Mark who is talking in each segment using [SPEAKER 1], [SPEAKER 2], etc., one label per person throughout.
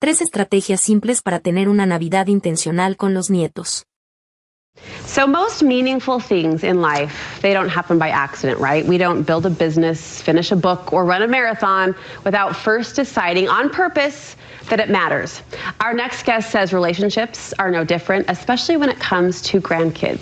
[SPEAKER 1] 3 estrategias simples para tener una Navidad intencional con los nietos.
[SPEAKER 2] So most meaningful things in life, they don't happen by accident, right? We don't build a business, finish a book, or run a marathon without first deciding on purpose that it matters. Our next guest says relationships are no different, especially when it comes to grandkids.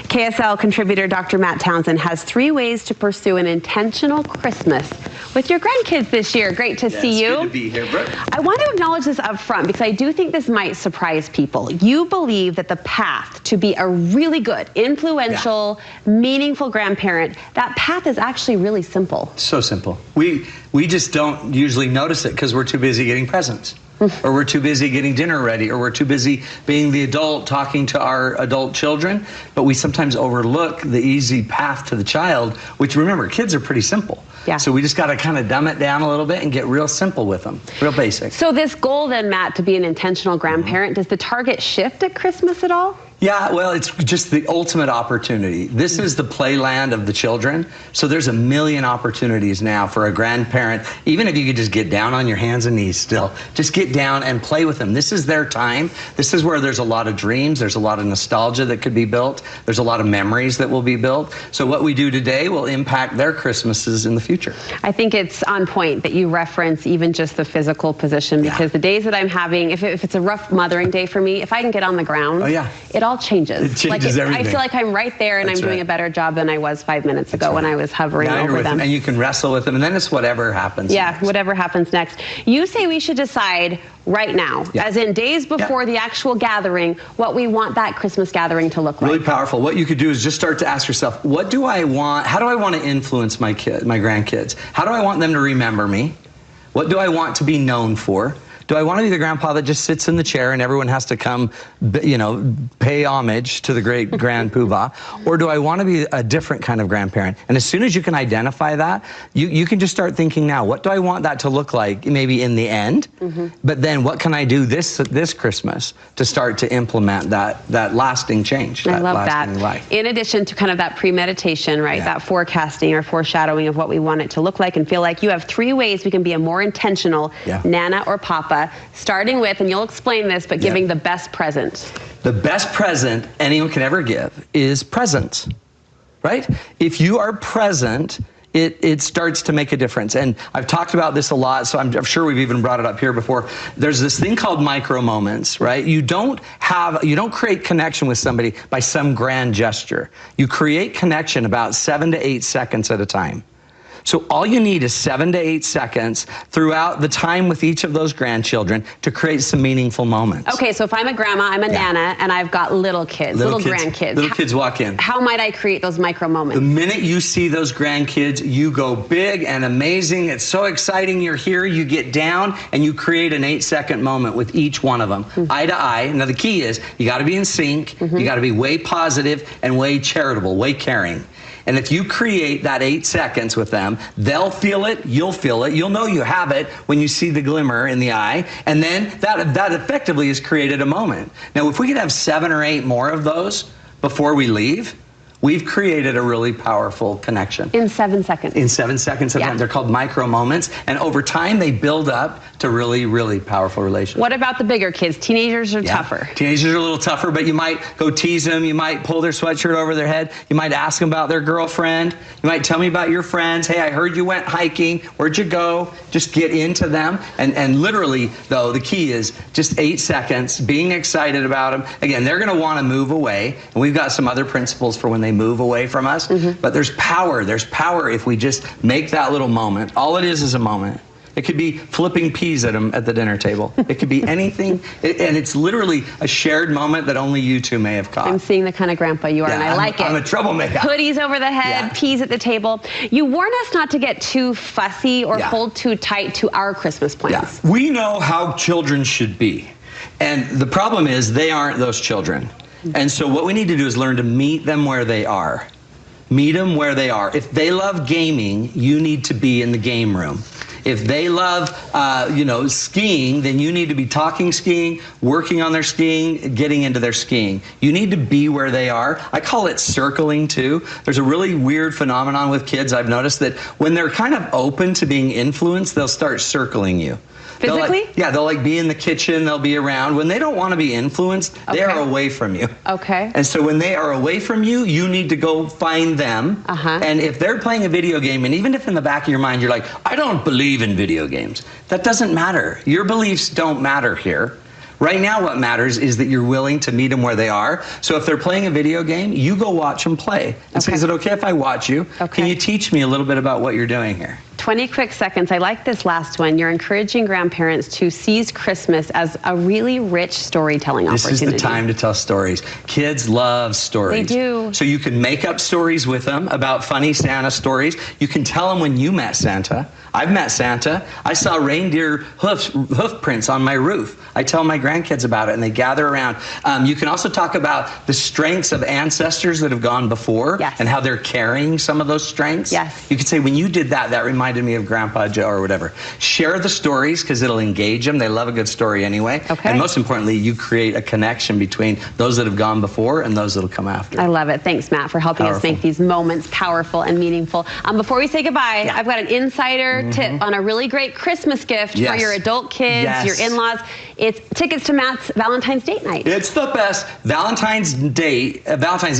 [SPEAKER 2] KSL contributor Dr. Matt Townsend has 3 ways to pursue an intentional Christmas with your grandkids this year. Great to see you.
[SPEAKER 3] Good to be here, Brooke.
[SPEAKER 2] I want to acknowledge this up front because I do think this might surprise people. You believe that the path to be a really good, influential, meaningful grandparent, that path is actually really simple.
[SPEAKER 3] So simple. We just don't usually notice it because we're too busy getting presents. Or we're too busy getting dinner ready, or we're too busy being the adult talking to our adult children, but we sometimes overlook the easy path to the child, which, remember, kids are pretty simple.
[SPEAKER 2] Yeah.
[SPEAKER 3] So we just got to kind of dumb it down a little bit and get real simple with them, real basic.
[SPEAKER 2] So this goal then, Matt, to be an intentional grandparent, does the target shift at Christmas at all?
[SPEAKER 3] Yeah, well, it's just the ultimate opportunity. This is the playland of the children. So there's a million opportunities now for a grandparent, even if you could just get down on your hands and knees still, just get down and play with them. This is their time. This is where there's a lot of dreams. There's a lot of nostalgia that could be built. There's a lot of memories that will be built. So what we do today will impact their Christmases in the future.
[SPEAKER 2] I think it's on point that you reference even just the physical position, because the days that I'm having, if it's a rough mothering day for me, if I can get on the ground, it all changes.
[SPEAKER 3] It changes everything.
[SPEAKER 2] I feel like I'm right there and I'm doing a better job than I was 5 minutes ago when I was hovering over them.
[SPEAKER 3] And you can wrestle with them, and then it's whatever happens next.
[SPEAKER 2] Whatever happens next. You say we should decide right now, as in days before the actual gathering, what we want that Christmas gathering to look like.
[SPEAKER 3] Really powerful. What you could do is just start to ask yourself, what do I want? How do I want to influence my grandkids? How do I want them to remember me? What do I want to be known for? Do I want to be the grandpa that just sits in the chair and everyone has to come, pay homage to the great grand poobah? Or do I want to be a different kind of grandparent? And as soon as you can identify that, you can just start thinking now, what do I want that to look like maybe in the end? But then what can I do this Christmas to start to implement that lasting change?
[SPEAKER 2] I love that.
[SPEAKER 3] Life.
[SPEAKER 2] In addition to kind of that premeditation, right? That forecasting or foreshadowing of what we want it to look like and feel like, you have 3 ways we can be a more intentional Nana or Papa, starting with, and you'll explain this, but giving the best present. The
[SPEAKER 3] best present anyone can ever give is presence, right? If you are present, it starts to make a difference. And I've talked about this a lot, so I'm sure we've even brought it up here before. There's this thing called micro moments, right? You don't create connection with somebody by some grand gesture. You create connection about 7 to 8 seconds at a time. So all you need is 7 to 8 seconds throughout the time with each of those grandchildren to create some meaningful moments.
[SPEAKER 2] Okay, so if I'm a grandma, I'm a Nana, and I've got little kids, little grandkids.
[SPEAKER 3] Little kids walk in.
[SPEAKER 2] How might I create those micro moments?
[SPEAKER 3] The minute you see those grandkids, you go big and amazing. It's so exciting you're here. You get down and you create an 8-second moment with each one of them, eye to eye. Now the key is you got to be in sync. You got to be way positive and way charitable, way caring. And if you create that 8 seconds with them, they'll feel it, you'll feel it, you'll know you have it when you see the glimmer in the eye, and then that effectively has created a moment. Now, if we could have 7 or 8 more of those before we leave, we've created a really powerful connection.
[SPEAKER 2] In 7 seconds.
[SPEAKER 3] In 7 seconds of time. They're called micro moments, and over time they build up to really, really powerful relationships.
[SPEAKER 2] What about the bigger kids? Teenagers are tougher.
[SPEAKER 3] Teenagers are a little tougher, but you might go tease them, you might pull their sweatshirt over their head, you might ask them about their girlfriend, you might tell me about your friends. Hey, I heard you went hiking, where'd you go? Just get into them, and literally, though, the key is just 8 seconds, being excited about them. Again, they're gonna wanna move away, and we've got some other principles for when they move away from us, but there's power if we just make that little moment. All it is a moment. It could be flipping peas at them at the dinner table. It could be anything, and it's literally a shared moment that only you two may have caught.
[SPEAKER 2] I'm seeing the kind of grandpa you are, and I like it.
[SPEAKER 3] I'm a troublemaker.
[SPEAKER 2] Hoodies over the head, peas at the table. You warn us not to get too fussy or hold too tight to our Christmas plans.
[SPEAKER 3] We know how children should be, and the problem is they aren't those children. And so what we need to do is learn to meet them where they are. Meet them where they are. If they love gaming, you need to be in the game room. If they love, skiing, then you need to be talking skiing, working on their skiing, getting into their skiing. You need to be where they are. I call it circling too. There's a really weird phenomenon with kids. I've noticed that when they're kind of open to being influenced, they'll start circling you.
[SPEAKER 2] Physically?
[SPEAKER 3] They'll like be in the kitchen, they'll be around. When they don't want to be influenced, they are away from you.
[SPEAKER 2] Okay.
[SPEAKER 3] And so when they are away from you, you need to go find them. And if they're playing a video game, and even if in the back of your mind you're like, I don't believe in video games, that doesn't matter. Your beliefs don't matter here. Right now, what matters is that you're willing to meet them where they are. So if they're playing a video game, you go watch them play. And say, is it okay if I watch you? Can you teach me a little bit about what you're doing here?
[SPEAKER 2] 20 quick seconds. I like this last one. You're encouraging grandparents to seize Christmas as a really rich storytelling opportunity.
[SPEAKER 3] This is the time to tell stories. Kids love stories.
[SPEAKER 2] They do.
[SPEAKER 3] So you can make up stories with them about funny Santa stories. You can tell them when you met Santa. I've met Santa. I saw reindeer hoof prints on my roof. I tell my grandkids about it, and they gather around. You can also talk about the strengths of ancestors that have gone before and how they're carrying some of those strengths. You could say, when you did that, that reminded me of Grandpa Joe or whatever. Share the stories because it'll engage them. They love a good story anyway. And most importantly, you create a connection between those that have gone before and those that will come after.
[SPEAKER 2] I love it. Thanks, Matt, for helping us make these moments powerful and meaningful. Before we say goodbye, I've got an insider tip on a really great Christmas gift for your adult kids, your in-laws. It's tickets to Matt's Valentine's date night.
[SPEAKER 3] It's the best. Valentine's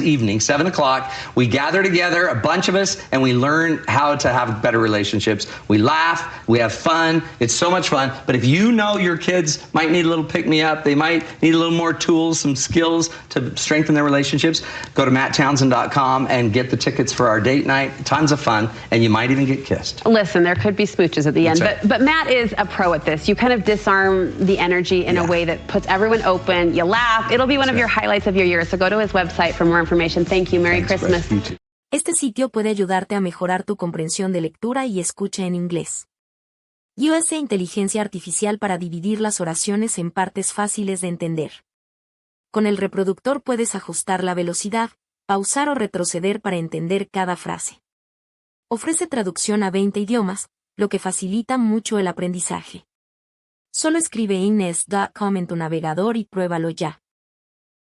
[SPEAKER 3] evening, 7 o'clock. We gather together, a bunch of us, and we learn how to have better relationships. We laugh, we have fun. It's so much fun. But if you know your kids might need a little pick-me-up, they might need a little more tools, some skills to strengthen their relationships, go to matttownsend.com and get the tickets for our date night. Tons of fun, and you might even get kissed.
[SPEAKER 2] Listen, there could be smooches at the end, but Matt is a pro at this. You kind of disarm the energy in a way that puts everyone open. You laugh. It'll be one of your highlights of your year, so go to his website for more information. Thank you. Merry Christmas.
[SPEAKER 1] Este sitio puede ayudarte a mejorar tu comprensión de lectura y escucha en inglés. Use inteligencia artificial para dividir las oraciones en partes fáciles de entender. Con el reproductor puedes ajustar la velocidad, pausar o retroceder para entender cada frase. Ofrece traducción a 20 idiomas, lo que facilita mucho el aprendizaje. Solo escribe ines.com en tu navegador y pruébalo ya.